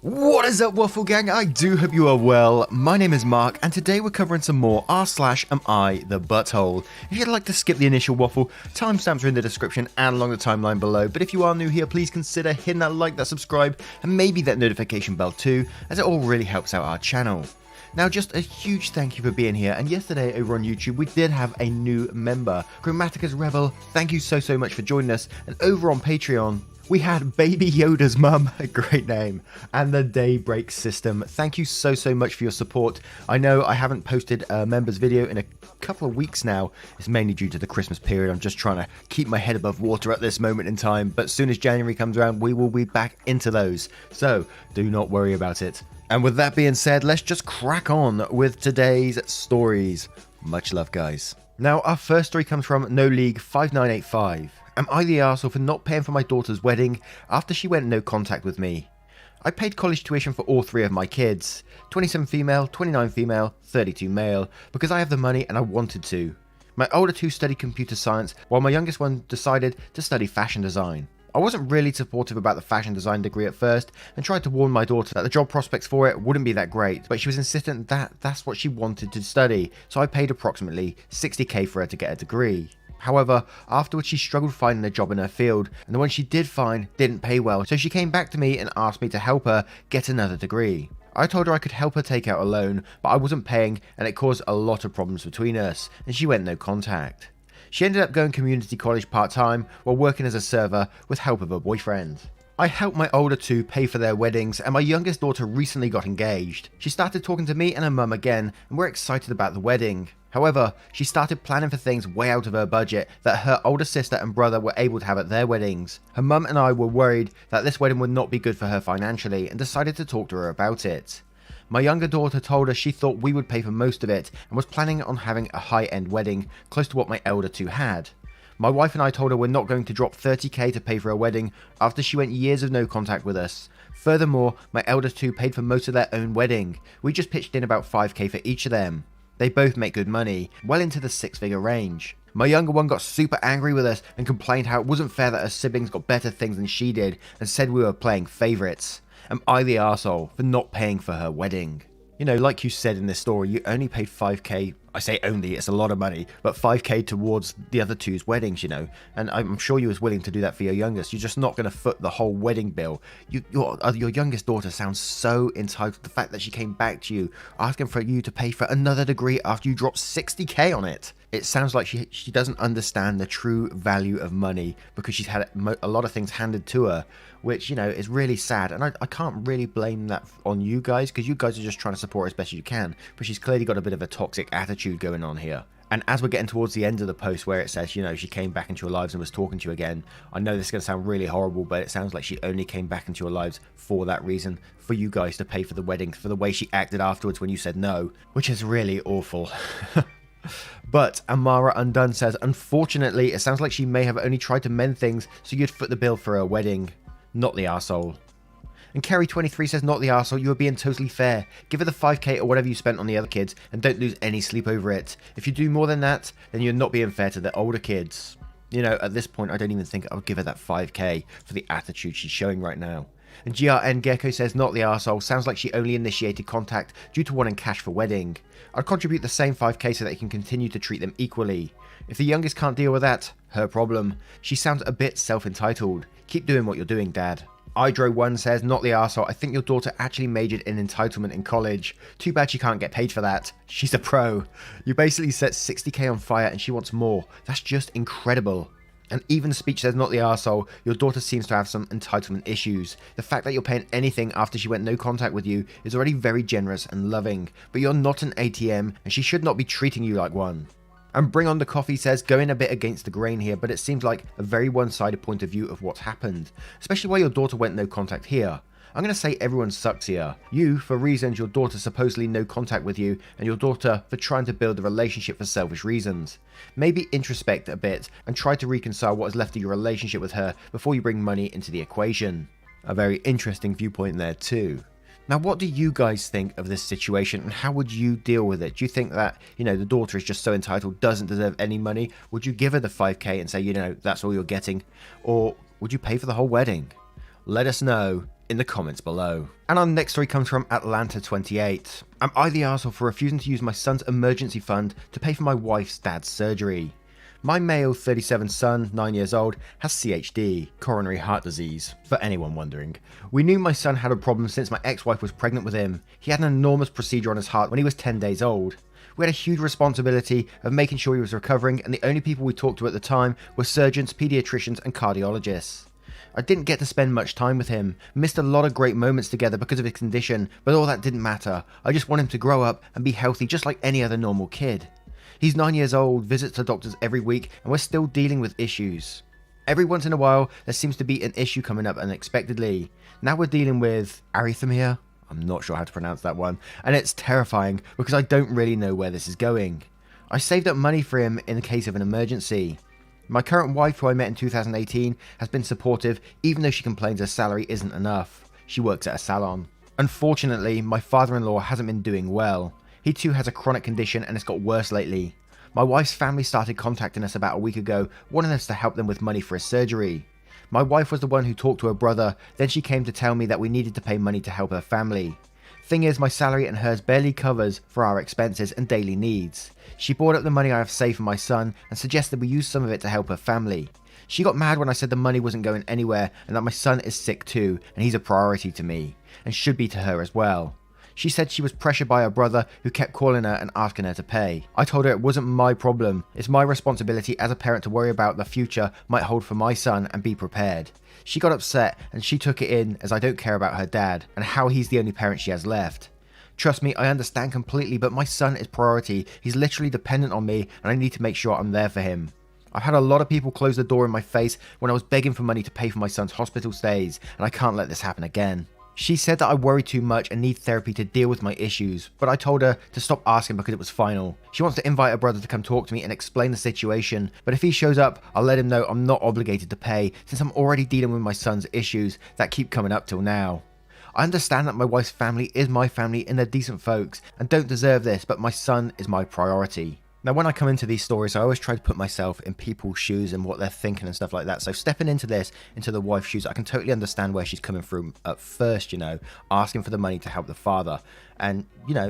What is up, Waffle Gang? I do hope you are well. My name is Mark, and today we're covering some more r/am I the butthole. If you'd like to skip the initial waffle, timestamps are in the description and along the timeline below, but if you are new here, please consider hitting that like, that subscribe, and maybe that notification bell too, as it all really helps out our channel. Now, just a huge thank you for being here, and yesterday over on YouTube we did have a new member, Grammatica's Rebel. Thank you so much for joining us, and over on Patreon we had Baby Yoda's mum, a great name, and the Daybreak System. Thank you so much for your support. I know I haven't posted a members video in a couple of weeks now. It's mainly due to the Christmas period. I'm just trying to keep my head above water at this moment in time, but as soon as January comes around, we will be back into those. So do not worry about it. And with that being said, let's just crack on with today's stories. Much love, guys. Now, our first story comes from No League 5985. Am I the arsehole for not paying for my daughter's wedding after she went no contact with me? I paid college tuition for all three of my kids, 27 female, 29 female, 32 male, because I have the money and I wanted to. My older two studied computer science, while my youngest one decided to study fashion design. I wasn't really supportive about the fashion design degree at first and tried to warn my daughter that the job prospects for it wouldn't be that great, but she was insistent that that's what she wanted to study, so I paid approximately 60k for her to get a degree. However, afterwards she struggled finding a job in her field, and the one she did find didn't pay well, so she came back to me and asked me to help her get another degree. I told her I could help her take out a loan, but I wasn't paying and it caused a lot of problems between us, and she went no contact. She ended up going community college part-time while working as a server with help of her boyfriend. I helped my older two pay for their weddings, and my youngest daughter recently got engaged. She started talking to me and her mum again, and we're excited about the wedding. However, she started planning for things way out of her budget that her older sister and brother were able to have at their weddings. Her mum and I were worried that this wedding would not be good for her financially and decided to talk to her about it. My younger daughter told us she thought we would pay for most of it and was planning on having a high-end wedding close to what my elder two had. My wife and I told her we're not going to drop 30k to pay for a wedding after she went years of no contact with us. Furthermore, my elder two paid for most of their own wedding. We just pitched in about 5k for each of them. They both make good money, well into the six-figure range. My younger one got super angry with us and complained how it wasn't fair that her siblings got better things than she did and said we were playing favourites. Am I the arsehole for not paying for her wedding? You know, like you said in this story, you only paid 5k, I say only, it's a lot of money, but 5k towards the other two's weddings, you know, and I'm sure you was willing to do that for your youngest. You're just not going to foot the whole wedding bill. Your youngest daughter sounds so entitled. The fact that she came back to you, asking for you to pay for another degree after you dropped 60k on it. It sounds like she doesn't understand the true value of money because she's had a lot of things handed to her, which, you know, is really sad. And I can't really blame that on you guys because you guys are just trying to support her as best as you can. But she's clearly got a bit of a toxic attitude going on here. And as we're getting towards the end of the post where it says, you know, she came back into your lives and was talking to you again, I know this is going to sound really horrible, but it sounds like she only came back into your lives for that reason, for you guys to pay for the wedding, for the way she acted afterwards when you said no, which is really awful. But Amara Undone says, unfortunately, it sounds like she may have only tried to mend things so you'd foot the bill for her wedding. Not the arsehole. And Kerry23 says, not the arsehole, you are being totally fair. Give her the 5k or whatever you spent on the other kids and don't lose any sleep over it. If you do more than that, then you're not being fair to the older kids. You know, at this point, I don't even think I'll give her that 5k for the attitude she's showing right now. And GRN Gecko says, not the arsehole, sounds like she only initiated contact due to wanting cash for wedding. I'd contribute the same 5k so that you can continue to treat them equally. If the youngest can't deal with that, her problem. She sounds a bit self-entitled. Keep doing what you're doing, Dad. Idro1 says, not the arsehole, I think your daughter actually majored in entitlement in college. Too bad she can't get paid for that. She's a pro. You basically set 60k on fire and she wants more. That's just incredible. And Even Speech says, not the arsehole, your daughter seems to have some entitlement issues. The fact that you're paying anything after she went no contact with you is already very generous and loving, but you're not an ATM and she should not be treating you like one. And Bring On The Coffee says, going a bit against the grain here, but it seems like a very one-sided point of view of what's happened, especially while your daughter went no contact here. I'm going to say everyone sucks here. You, for reasons, your daughter supposedly no contact with you, and your daughter for trying to build a relationship for selfish reasons. Maybe introspect a bit and try to reconcile what is left of your relationship with her before you bring money into the equation. A very interesting viewpoint there too. Now, what do you guys think of this situation and how would you deal with it? Do you think that, you know, the daughter is just so entitled, doesn't deserve any money? Would you give her the 5k and say, you know, that's all you're getting? Or would you pay for the whole wedding? Let us know in the comments below. And our next story comes from Atlanta28. Am I the arsehole for refusing to use my son's emergency fund to pay for my wife's dad's surgery? My male 37 son, 9 years old, has CHD, coronary heart disease, for anyone wondering. We knew my son had a problem since my ex-wife was pregnant with him. He had an enormous procedure on his heart when he was 10 days old. We had a huge responsibility of making sure he was recovering, and the only people we talked to at the time were surgeons, pediatricians and cardiologists. I didn't get to spend much time with him, missed a lot of great moments together because of his condition, but all that didn't matter. I just want him to grow up and be healthy just like any other normal kid. He's 9 years old, visits the doctors every week, and we're still dealing with issues. Every once in a while, there seems to be an issue coming up unexpectedly. Now we're dealing with arrhythmia. I'm not sure how to pronounce that one, and it's terrifying because I don't really know where this is going. I saved up money for him in the case of an emergency. My current wife, who I met in 2018, has been supportive even though she complains her salary isn't enough. She works at a salon. Unfortunately, my father-in-law hasn't been doing well. He too has a chronic condition and it's got worse lately. My wife's family started contacting us about a week ago, wanting us to help them with money for his surgery. My wife was the one who talked to her brother, then she came to tell me that we needed to pay money to help her family. Thing is, my salary and hers barely covers for our expenses and daily needs. She brought up the money I have saved for my son and suggested we use some of it to help her family. She got mad when I said the money wasn't going anywhere and that my son is sick too and he's a priority to me, and should be to her as well. She said she was pressured by her brother who kept calling her and asking her to pay. I told her it wasn't my problem. It's my responsibility as a parent to worry about the future might hold for my son and be prepared. She got upset and she took it in as I don't care about her dad and how he's the only parent she has left. Trust me, I understand completely, but my son is priority. He's literally dependent on me and I need to make sure I'm there for him. I've had a lot of people close the door in my face when I was begging for money to pay for my son's hospital stays, and I can't let this happen again. She said that I worry too much and need therapy to deal with my issues, but I told her to stop asking because it was final. She wants to invite her brother to come talk to me and explain the situation, but if he shows up, I'll let him know I'm not obligated to pay since I'm already dealing with my son's issues that keep coming up till now. I understand that my wife's family is my family and they're decent folks and don't deserve this, but my son is my priority. Now, when I come into these stories, I always try to put myself in people's shoes and what they're thinking and stuff like that. So stepping into this, into the wife's shoes, I can totally understand where she's coming from at first, asking for the money to help the father. And,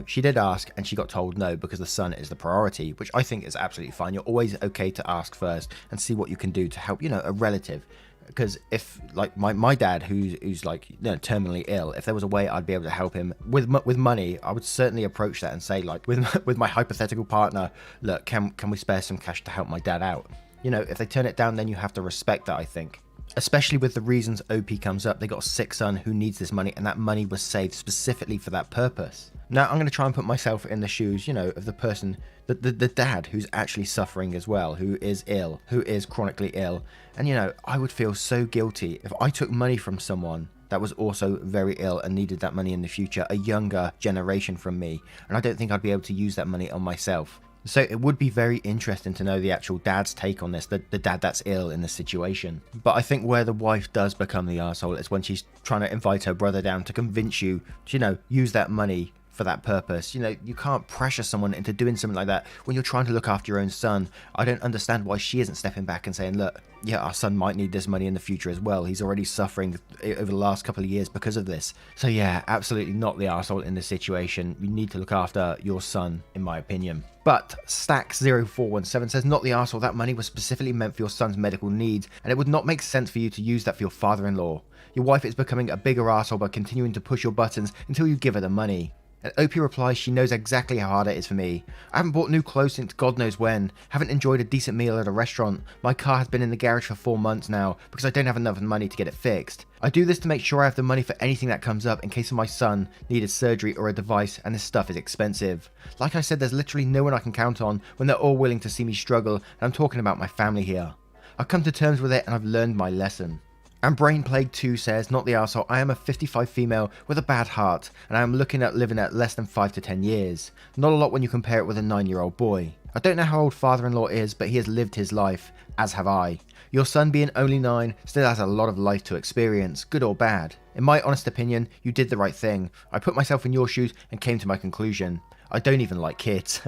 she did ask and she got told no because the son is the priority, which I think is absolutely fine. You're always okay to ask first and see what you can do to help, a relative. Because if, like, my dad, who's like, terminally ill, if there was a way I'd be able to help him with money, I would certainly approach that and say, like, with my hypothetical partner, look, can we spare some cash to help my dad out? If they turn it down, then you have to respect that, I think. Especially with the reasons OP comes up, they got a sick son who needs this money, and that money was saved specifically for that purpose. Now, I'm going to try and put myself in the shoes, of the person, the dad who's actually suffering as well, who is ill, who is chronically ill. And, I would feel so guilty if I took money from someone that was also very ill and needed that money in the future, a younger generation from me. And I don't think I'd be able to use that money on myself. So it would be very interesting to know the actual dad's take on this, the dad that's ill in this situation. But I think where the wife does become the arsehole is when she's trying to invite her brother down to convince you to, use that money for that purpose. You can't pressure someone into doing something like that when you're trying to look after your own son. I don't understand why she isn't stepping back and saying, look, yeah, our son might need this money in the future as well. He's already suffering over the last couple of years because of this. So yeah, absolutely not the arsehole in this situation. You need to look after your son, in my opinion. But Stacks0417 says, not the arsehole, that money was specifically meant for your son's medical needs, and it would not make sense for you to use that for your father-in-law. Your wife is becoming a bigger arsehole by continuing to push your buttons until you give her the money. And OP replies, she knows exactly how hard it is for me. I haven't bought new clothes since God knows when, haven't enjoyed a decent meal at a restaurant, my car has been in the garage for 4 months now because I don't have enough money to get it fixed. I do this to make sure I have the money for anything that comes up in case my son needed surgery or a device, and this stuff is expensive. Like I said, there's literally no one I can count on when they're all willing to see me struggle, and I'm talking about my family here. I've come to terms with it and I've learned my lesson. And Brain Plague 2 says, not the arsehole, I am a 55 female with a bad heart, and I am looking at living at less than 5 to 10 years. Not a lot when you compare it with a 9-year-old boy. I don't know how old father-in-law is, but he has lived his life, as have I. Your son being only 9 still has a lot of life to experience, good or bad. In my honest opinion, you did the right thing. I put myself in your shoes and came to my conclusion. I don't even like kids.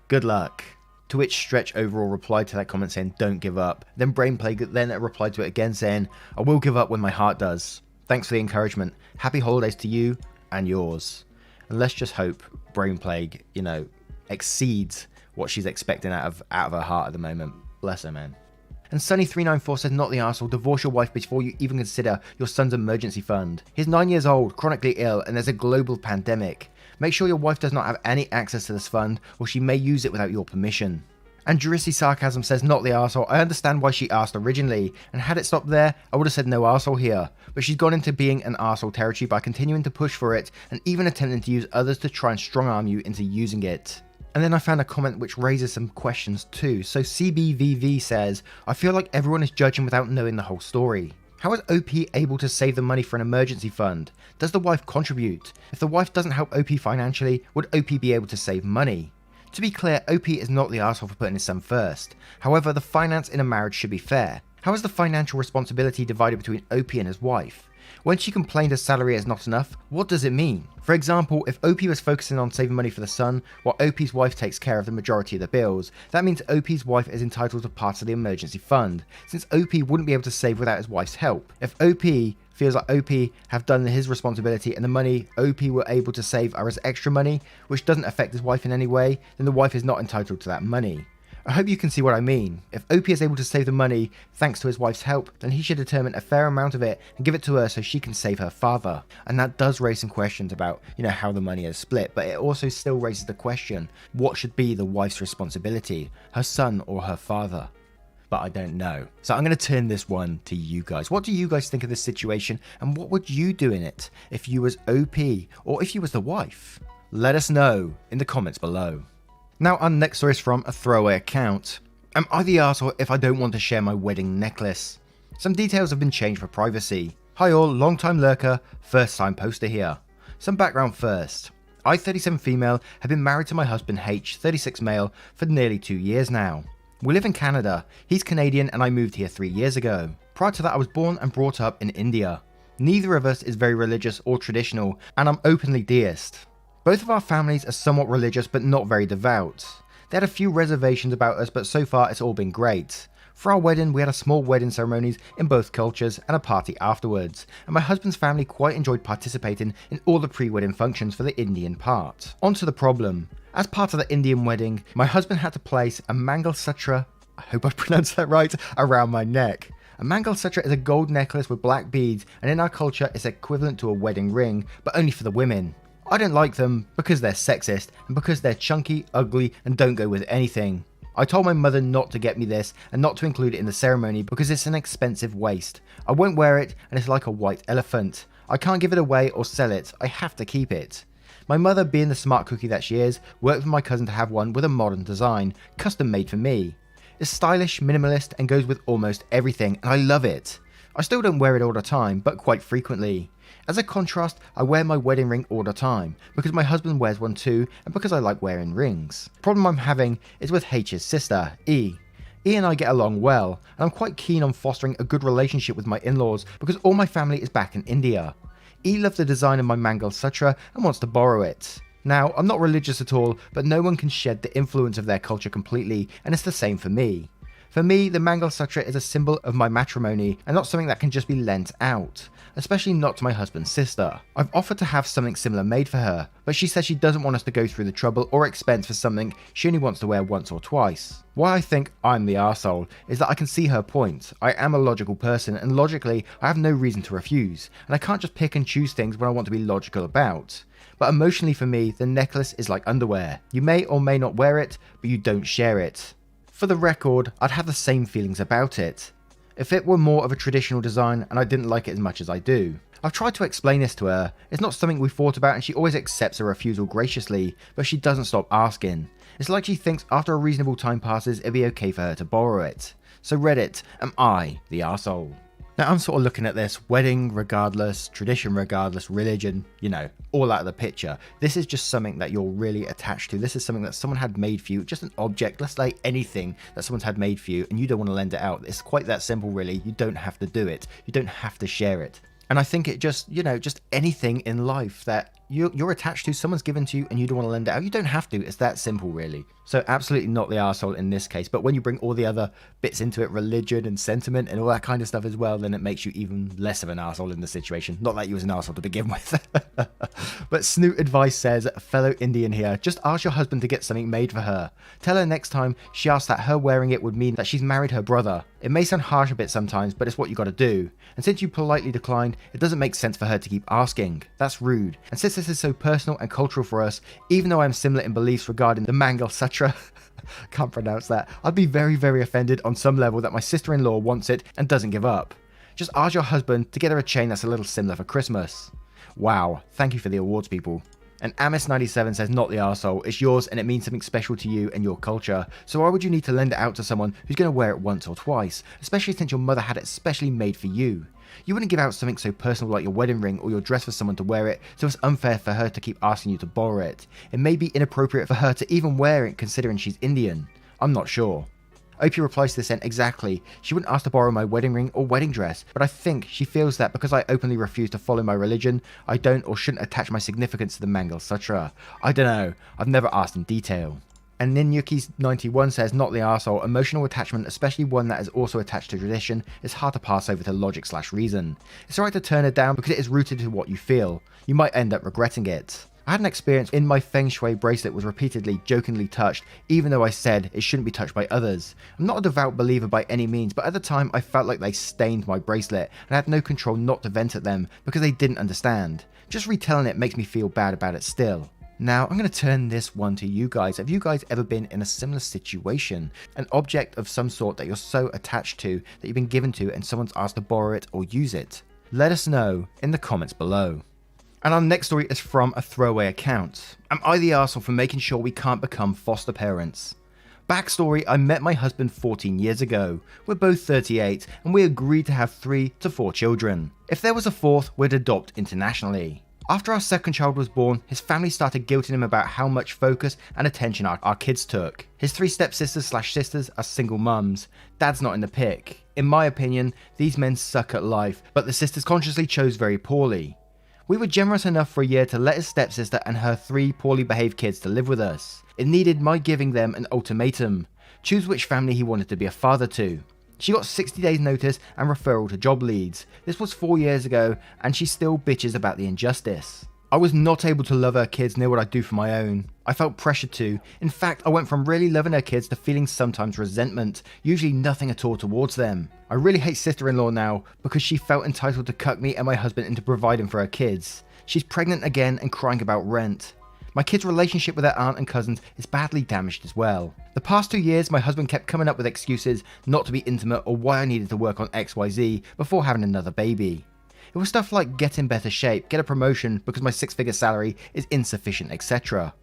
Good luck. To which Stretch overall replied to that comment saying, don't give up. Then Brain Plague then replied to it again saying, I will give up when my heart does. Thanks for the encouragement. Happy holidays to you and yours. And let's just hope Brain Plague, exceeds what she's expecting out of her heart at the moment. Bless her, man. And Sunny394 says, not the arsehole, divorce your wife before you even consider your son's emergency fund. He's 9 years old, chronically ill, and there's a global pandemic. Make sure your wife does not have any access to this fund, or she may use it without your permission. And Jurissy Sarcasm says, not the arsehole. I understand why she asked originally, and had it stopped there, I would have said no arsehole here. But she's gone into being an arsehole territory by continuing to push for it, and even attempting to use others to try and strong arm you into using it. And then I found a comment which raises some questions too. So CBVV says, I feel like everyone is judging without knowing the whole story. How is OP able to save the money for an emergency fund? Does the wife contribute? If the wife doesn't help OP financially, would OP be able to save money? To be clear, OP is not the arsehole for putting his son first. However, the finance in a marriage should be fair. How is the financial responsibility divided between OP and his wife? When she complained her salary is not enough, what does it mean? For example, if OP was focusing on saving money for the son, while OP's wife takes care of the majority of the bills, that means OP's wife is entitled to part of the emergency fund, since OP wouldn't be able to save without his wife's help. If OP feels like OP have done his responsibility and the money OP were able to save are as extra money, which doesn't affect his wife in any way, then the wife is not entitled to that money. I hope you can see what I mean. If OP is able to save the money thanks to his wife's help, then he should determine a fair amount of it and give it to her so she can save her father. And that does raise some questions about, how the money is split, but it also still raises the question, what should be the wife's responsibility, her son or her father? But I don't know. So I'm going to turn this one to you guys. What do you guys think of this situation, and what would you do in it if you was OP or if you was the wife? Let us know in the comments below. Now our next story is from a throwaway account. Am I the arsehole if I don't want to share my wedding necklace? Some details have been changed for privacy. Hi all, long time lurker, first time poster here. Some background first. I, 37 female, have been married to my husband H, 36 male, for nearly 2 years now. We live in Canada, he's Canadian and I moved here 3 years ago. Prior to that I was born and brought up in India. Neither of us is very religious or traditional, and I'm openly deist. Both of our families are somewhat religious but not very devout. They had a few reservations about us, but so far it's all been great. For our wedding we had a small wedding ceremonies in both cultures and a party afterwards, and my husband's family quite enjoyed participating in all the pre-wedding functions for the Indian part. On to the problem. As part of the Indian wedding, my husband had to place a Mangal Sutra, I hope I pronounced that right, around my neck. A Mangal Sutra is a gold necklace with black beads, and in our culture it's equivalent to a wedding ring, but only for the women. I don't like them because they're sexist and because they're chunky, ugly and don't go with anything. I told my mother not to get me this and not to include it in the ceremony because it's an expensive waste. I won't wear it and it's like a white elephant. I can't give it away or sell it, I have to keep it. My mother, being the smart cookie that she is, worked with my cousin to have one with a modern design, custom made for me. It's stylish, minimalist and goes with almost everything and I love it. I still don't wear it all the time, but quite frequently. As a contrast, I wear my wedding ring all the time, because my husband wears one too, and because I like wearing rings. The problem I'm having is with H's sister, E. E and I get along well, and I'm quite keen on fostering a good relationship with my in-laws, because all my family is back in India. E loves the design of my Mangal Sutra and wants to borrow it. Now, I'm not religious at all, but no one can shed the influence of their culture completely, and it's the same for me. For me, the Mangal Sutra is a symbol of my matrimony and not something that can just be lent out, especially not to my husband's sister. I've offered to have something similar made for her, but she says she doesn't want us to go through the trouble or expense for something she only wants to wear once or twice. Why I think I'm the arsehole is that I can see her point. I am a logical person and logically I have no reason to refuse, and I can't just pick and choose things when I want to be logical about. But emotionally for me, the necklace is like underwear. You may or may not wear it, but you don't share it. For the record, I'd have the same feelings about it. If it were more of a traditional design and I didn't like it as much as I do. I've tried to explain this to her, it's not something we've thought about and she always accepts a refusal graciously, but she doesn't stop asking. It's like she thinks after a reasonable time passes it'd be okay for her to borrow it. So Reddit, am I the arsehole? Now I'm sort of looking at this, wedding regardless, tradition regardless, religion, all out of the picture. This is just something that you're really attached to. This is something that someone had made for you, just an object, let's say anything that someone's had made for you and you don't want to lend it out. It's quite that simple really, you don't have to do it. You don't have to share it. And I think it just, just anything in life that, you're attached to, someone's given to you, and you don't want to lend it out. You don't have to. It's that simple, really. So absolutely not the arsehole in this case. But when you bring all the other bits into it, religion and sentiment and all that kind of stuff as well, then it makes you even less of an arsehole in the situation. Not that you was an arsehole to begin with. But Snoot Advice says, fellow Indian here, just ask your husband to get something made for her. Tell her next time she asks that her wearing it would mean that she's married her brother. It may sound harsh a bit sometimes, but it's what you gotta do. And since you politely declined, it doesn't make sense for her to keep asking. That's rude. And since this is so personal and cultural for us, even though I'm similar in beliefs regarding the Mangal Sutra, can't pronounce that, I'd be very, very offended on some level that my sister-in-law wants it and doesn't give up. Just ask your husband to get her a chain that's a little similar for Christmas. Wow, thank you for the awards, people. And Amis97 says, not the arsehole, it's yours and it means something special to you and your culture, so why would you need to lend it out to someone who's going to wear it once or twice, especially since your mother had it specially made for you? You wouldn't give out something so personal like your wedding ring or your dress for someone to wear it, so it's unfair for her to keep asking you to borrow it. It may be inappropriate for her to even wear it considering she's Indian. I'm not sure. OP replies to this end, exactly, she wouldn't ask to borrow my wedding ring or wedding dress, but I think she feels that because I openly refuse to follow my religion, I don't or shouldn't attach my significance to the Mangal Sutra. I don't know, I've never asked in detail. And Ninyuki91 says, not the arsehole, emotional attachment, especially one that is also attached to tradition, is hard to pass over to logic/reason. It's alright to turn it down because it is rooted to what you feel. You might end up regretting it. I had an experience in my Feng Shui bracelet was repeatedly jokingly touched, even though I said it shouldn't be touched by others. I'm not a devout believer by any means, but at the time I felt like they stained my bracelet, and I had no control not to vent at them because they didn't understand. Just retelling it makes me feel bad about it still. Now, I'm going to turn this one to you guys. Have you guys ever been in a similar situation? An object of some sort that you're so attached to that you've been given to and someone's asked to borrow it or use it? Let us know in the comments below. And our next story is from a throwaway account. Am I the arsehole for making sure we can't become foster parents? Backstory, I met my husband 14 years ago. We're both 38 and we agreed to have 3 to 4 children. If there was a fourth, we'd adopt internationally. After our second child was born, his family started guilting him about how much focus and attention our kids took. His 3 stepsisters/sisters are single mums. Dad's not in the pic. In my opinion, these men suck at life, but the sisters consciously chose very poorly. We were generous enough for a year to let his stepsister and her 3 poorly behaved kids to live with us. It needed my giving them an ultimatum. Choose which family he wanted to be a father to. She got 60 days notice and referral to job leads. This was 4 years ago and she still bitches about the injustice. I was not able to love her kids near what I do for my own. I felt pressured to. In fact, I went from really loving her kids to feeling sometimes resentment, usually nothing at all towards them. I really hate sister-in-law now because she felt entitled to cuck me and my husband into providing for her kids. She's pregnant again and crying about rent. My kids' relationship with their aunt and cousins is badly damaged as well. The past 2 years, my husband kept coming up with excuses not to be intimate or why I needed to work on XYZ before having another baby. It was stuff like get in better shape, get a promotion because my 6-figure salary is insufficient, etc.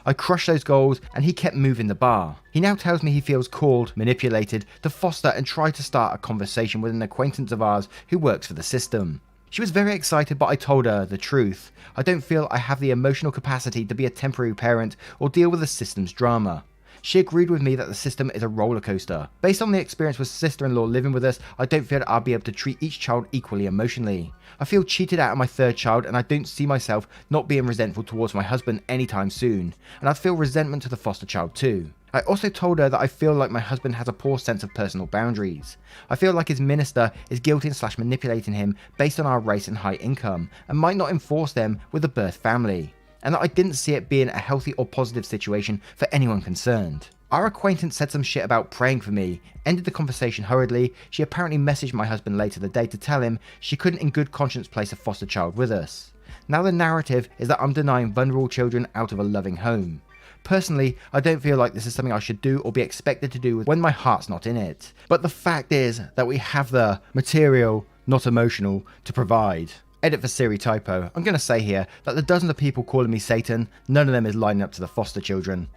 I crushed those goals and he kept moving the bar. He now tells me he feels called, manipulated, to foster and try to start a conversation with an acquaintance of ours who works for the system. She was very excited, but I told her the truth. I don't feel I have the emotional capacity to be a temporary parent or deal with the system's drama. She agreed with me that the system is a roller coaster. Based on the experience with sister-in-law living with us, I don't feel that I'll be able to treat each child equally emotionally. I feel cheated out of my 3rd child and I don't see myself not being resentful towards my husband anytime soon. And I feel resentment to the foster child too. I also told her that I feel like my husband has a poor sense of personal boundaries. I feel like his minister is guilting/manipulating him based on our race and high income and might not enforce them with the birth family. And that I didn't see it being a healthy or positive situation for anyone concerned. Our acquaintance said some shit about praying for me, ended the conversation hurriedly. She apparently messaged my husband later the day to tell him she couldn't in good conscience place a foster child with us. Now the narrative is that I'm denying vulnerable children out of a loving home. Personally, I don't feel like this is something I should do or be expected to do when my heart's not in it. But the fact is that we have the material, not emotional, to provide. Edit for Siri typo. I'm going to say here that the dozens of people calling me Satan, none of them is lining up to the foster children.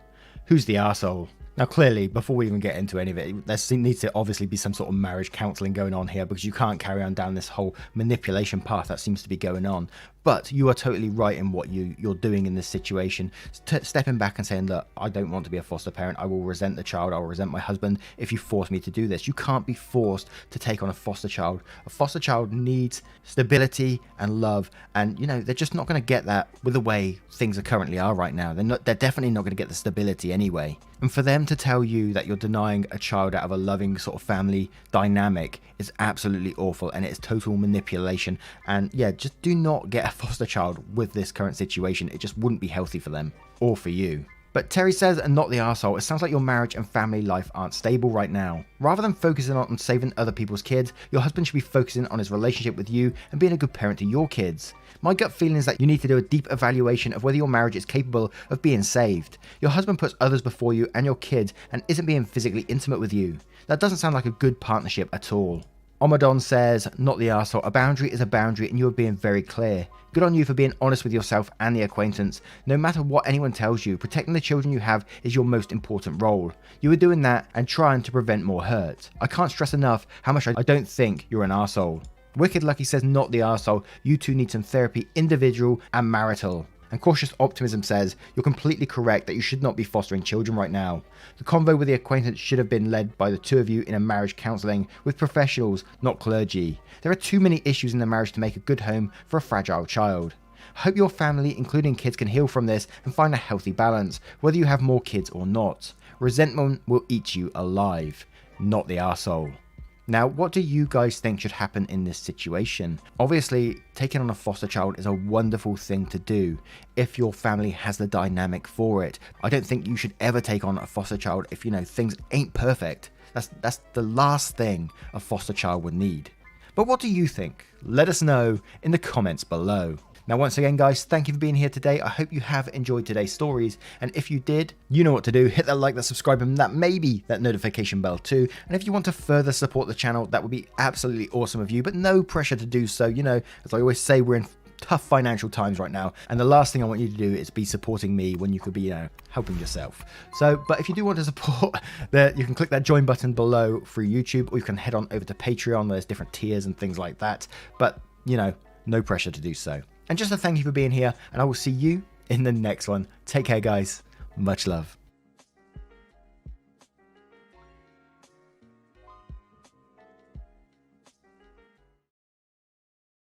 Who's the arsehole? Now clearly, before we even get into any of it, there needs to obviously be some sort of marriage counselling going on here because you can't carry on down this whole manipulation path that seems to be going on. But you are totally right in what you're doing in this situation. Stepping back and saying, look, I don't want to be a foster parent. I will resent the child. I will resent my husband if you force me to do this. You can't be forced to take on a foster child. A foster child needs stability and love. And, you know, they're just not going to get that with the way things are currently are right now. They're definitely not going to get the stability anyway. And for them to tell you that you're denying a child out of a loving sort of family dynamic is absolutely awful, and it's total manipulation. And yeah, just do not get a foster child with this current situation. It just wouldn't be healthy for them or for you. But Terry says, and not the arsehole, it sounds like your marriage and family life aren't stable right now. Rather than focusing on saving other people's kids, your husband should be focusing on his relationship with you and being a good parent to your kids. My gut feeling is that you need to do a deep evaluation of whether your marriage is capable of being saved. Your husband puts others before you and your kids and isn't being physically intimate with you. That doesn't sound like a good partnership at all. Omadon says, not the arsehole, a boundary is a boundary and you are being very clear. Good on you for being honest with yourself and the acquaintance. No matter what anyone tells you, protecting the children you have is your most important role. You are doing that and trying to prevent more hurt. I can't stress enough how much I don't think you're an arsehole. Wicked Lucky says, not the arsehole, you two need some therapy, individual and marital. And Cautious Optimism says, you're completely correct that you should not be fostering children right now. The convo with the acquaintance should have been led by the two of you in a marriage counselling with professionals, not clergy. There are too many issues in the marriage to make a good home for a fragile child. I hope your family, including kids, can heal from this and find a healthy balance, whether you have more kids or not. Resentment will eat you alive, not the arsehole. Now, what do you guys think should happen in this situation? Obviously, taking on a foster child is a wonderful thing to do if your family has the dynamic for it. I don't think you should ever take on a foster child if, you know, things ain't perfect. That's the last thing a foster child would need. But what do you think? Let us know in the comments below. Now, once again, guys, thank you for being here today. I hope you have enjoyed today's stories. And if you did, you know what to do. Hit that like, that subscribe, and that maybe that notification bell too. And if you want to further support the channel, that would be absolutely awesome of you, but no pressure to do so. You know, as I always say, we're in tough financial times right now. And the last thing I want you to do is be supporting me when you could be, you know, helping yourself. So, but if you do want to support, you can click that join button below through YouTube, or you can head on over to Patreon. There's different tiers and things like that. But, you know, no pressure to do so. And just a thank you for being here, and I will see you in the next one. Take care, guys. Much love.